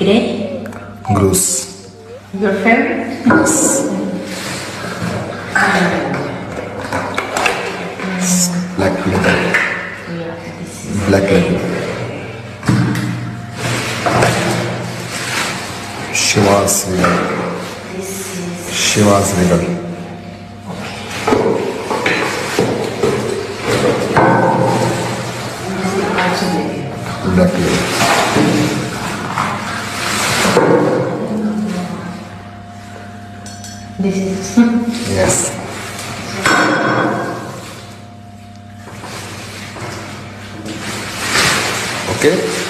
Grey. Gross. Your favorite? Yes. Black leather. Yeah, this is Black leather. Shiva's leather. this is Shiva's leather. also very Black leather. this is Yes. Okay.